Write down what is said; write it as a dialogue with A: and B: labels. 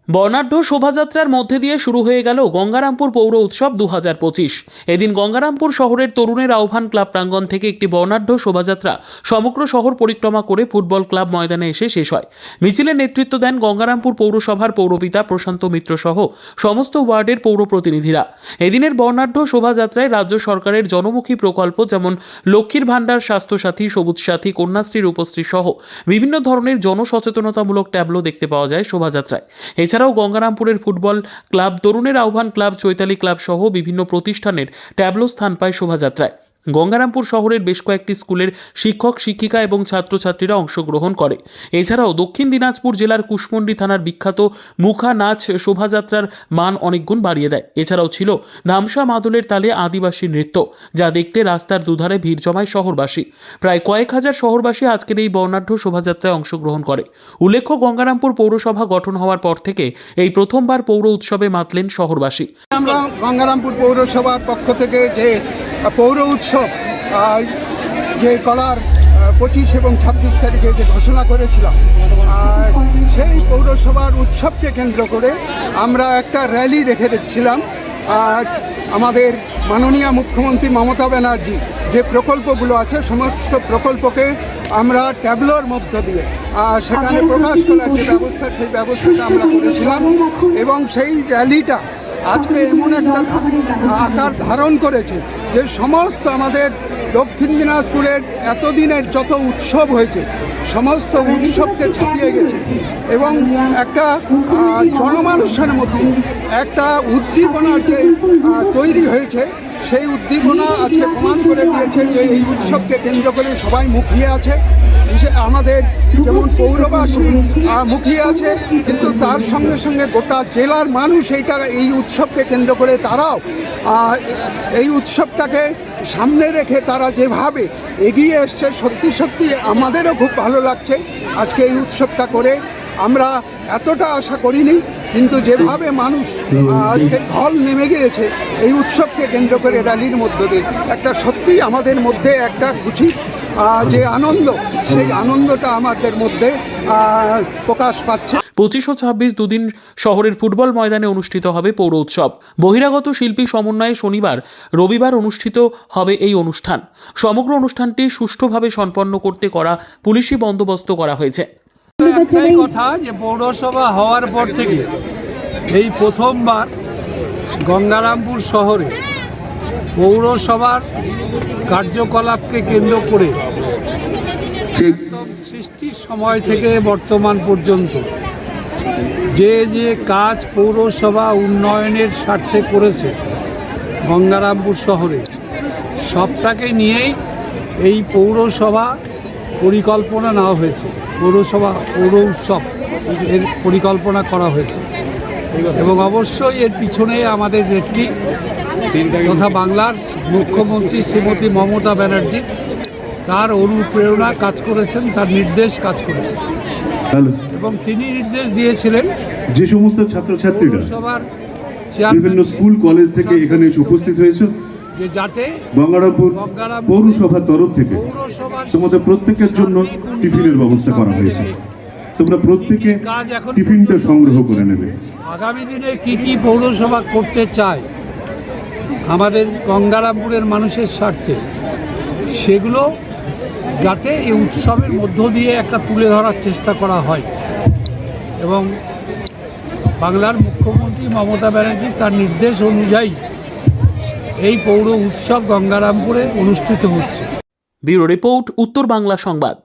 A: বর্ণাঢ্য শোভাযাত্রার মধ্যে দিয়ে শুরু হয়ে গেল গঙ্গারামপুর পৌর উৎসব 2025। এদিন গঙ্গারামপুর শহরের তরুণের আহ্বান ক্লাব প্রাঙ্গণ থেকে একটি বর্ণাঢ্য শোভাযাত্রা সমগ্র শহর পরিক্রমা করে ফুটবল ক্লাব ময়দানে এসে শেষ হয়। মিছিলের নেতৃত্ব দেন গঙ্গারামপুর পৌরসভার পৌরপিতা প্রশান্ত মিত্র সহ সমস্ত ওয়ার্ডের পৌর প্রতিনিধিরা। এদিনের বর্ণাঢ্য শোভাযাত্রায় রাজ্য সরকারের জনমুখী প্রকল্প যেমন লক্ষ্মীর ভাণ্ডার, স্বাস্থ্যসাথী, সবুজ সাথী, কন্যাশ্রী, রূপশ্রী সহ বিভিন্ন ধরনের জনসচেতনতামূলক ট্যাবলো দেখতে পাওয়া যায় শোভাযাত্রায়। এছাড়াও গঙ্গারামপুরের ফুটবল ক্লাব, তরুণের আহ্বান ক্লাব, চৈতালি ক্লাব সহ বিভিন্ন প্রতিষ্ঠানের ট্যাবলো স্থান পায় শোভাযাত্রায়। গঙ্গারামপুর শহরের বেশ কয়েকটি স্কুলের শিক্ষক, শিক্ষিকা এবং ছাত্রছাত্রীরা অংশগ্রহণ করে। এছাড়াও দক্ষিণ দিনাজপুর জেলার কুশমন্ডি থানার বিখ্যাত মুখা নাচ শোভাযাত্রার মান অনেক গুণ বাড়িয়ে দেয়। এছাড়াও ছিল ধামসা মাদলের তালে আদিবাসী নৃত্য, যা দেখতে রাস্তার দুধারে ভিড় জমায় শহরবাসী। প্রায় কয়েক হাজার শহরবাসী আজকের এই বর্ণাঢ্য শোভাযাত্রায় অংশগ্রহণ করে। উল্লেখ্য, গঙ্গারামপুর পৌরসভা গঠন হওয়ার পর থেকে এই প্রথমবার পৌর উৎসবে মাতলেন শহরবাসী।
B: আমরা গঙ্গারামপুর পৌরসভার পক্ষ থেকে যে পৌর উৎসব যে করার 25 এবং 26 তারিখে যে ঘোষণা করেছিলাম, সেই পৌরসভার উৎসবকে কেন্দ্র করে আমরা একটা র্যালি রেখেছিলাম। আমাদের মাননীয় মুখ্যমন্ত্রী মমতা ব্যানার্জি যে প্রকল্পগুলো আছে, সমস্ত প্রকল্পকে আমরা ট্যাবলোর মধ্য দিয়ে সেখানে প্রকাশ করার যে ব্যবস্থা, সেই ব্যবস্থাটা আমরা করেছিলাম। এবং সেই র্যালিটা আজকে এমন একটা আকার ধারণ করেছে যে সমস্ত আমাদের দক্ষিণ দিনাজপুরের এতদিনের যত উৎসব হয়েছে, সমস্ত উৎসবকে ছাপিয়ে গেছে এবং একটা জনমানুষের মধ্যে একটা উদ্দীপনার যে তৈরি হয়েছে, সেই উদ্দীপনা আজকে প্রমাণ করে দিয়েছে যে এই উৎসবকে কেন্দ্র করে সবাই মুখিয়ে আছে। আমাদের যেমন পৌরবাসী মুখিয়ে আছে, কিন্তু তার সঙ্গে সঙ্গে গোটা জেলার মানুষ এই উৎসবকে কেন্দ্র করে তারাও এই উৎসবটাকে সামনে রেখে তারা যেভাবে এগিয়ে এসছে, সত্যি সত্যি আমাদেরও খুব ভালো লাগছে। আজকে এই উৎসবটা করে আমরা এতটা আশা করিনি, কিন্তু যেভাবে মানুষ আজকে ঢল নেমে গিয়েছে এই উৎসবকে কেন্দ্র করে র্যালির মধ্য দিয়ে, একটা সত্যি আমাদের মধ্যে একটা খুশি যে আনন্দ, সেই আনন্দটা আমাদের মধ্যে প্রকাশ পাচ্ছে।
A: 25 ও 26 দুদিন শহরের ফুটবল ময়দানে অনুষ্ঠিত হবে পৌর উৎসব। বহিরাগত শিল্পী সমন্বয়ে শনিবার, রবিবার অনুষ্ঠিত হবে এই অনুষ্ঠান। সমগ্র অনুষ্ঠানটি সুষ্ঠুভাবে সম্পন্ন করতে করা পুলিশি বন্দোবস্ত করা হয়েছে।
C: একটাই কথা যে পৌরসভা হওয়ার পর থেকে এই প্রথমবার গঙ্গারামপুর শহরে পৌরসভার কার্যকলাপকে কেন্দ্র করে একদম সৃষ্টির সময় থেকে বর্তমান পর্যন্ত যে যে কাজ পৌরসভা উন্নয়নের স্বার্থে করেছে গঙ্গারামপুর শহরে, সবটাকে নিয়েই এই পৌরসভা পরিকল্পনা নেওয়া হয়েছে। পৌর উৎসব এর পরিকল্পনা করা হয়েছে এবং অবশ্যই এর পিছনে আমাদের নেত্রী তথা বাংলার মুখ্যমন্ত্রী শ্রীমতী মমতা ব্যানার্জি, তার অনুপ্রেরণা কাজ করেছেন, তার নির্দেশ কাজ করেছেন এবং তিনি নির্দেশ দিয়েছিলেন
D: যে সমস্ত ছাত্রছাত্রীরা বিভিন্ন স্কুল কলেজ থেকে এখানে উপস্থিত হয়েছে,
C: যে যাতে
D: গঙ্গারামপুর পৌরসভার তরফ থেকে তোমাদের প্রত্যেকের জন্য টিফিনের ব্যবস্থা করা হয়েছে। তোমরা প্রত্যেকে টিফিনটা সংগ্রহ করে নেবে।
C: আগামী দিনে কি কি পৌরসভা করতে চায় আমাদের গঙ্গারামপুরের মানুষের স্বার্থে, সেগুলো যাতে এই উৎসবের মধ্য দিয়ে একটা তুলে ধরার চেষ্টা করা হয় এবং বাংলার মুখ্যমন্ত্রী মমতা ব্যানার্জি তার নির্দেশ অনুযায়ী এই পৌর উৎসব গঙ্গারামপুরে অনুষ্ঠিত হচ্ছে।
A: ব্যুরো রিপোর্ট, উত্তর বাংলা সংবাদ।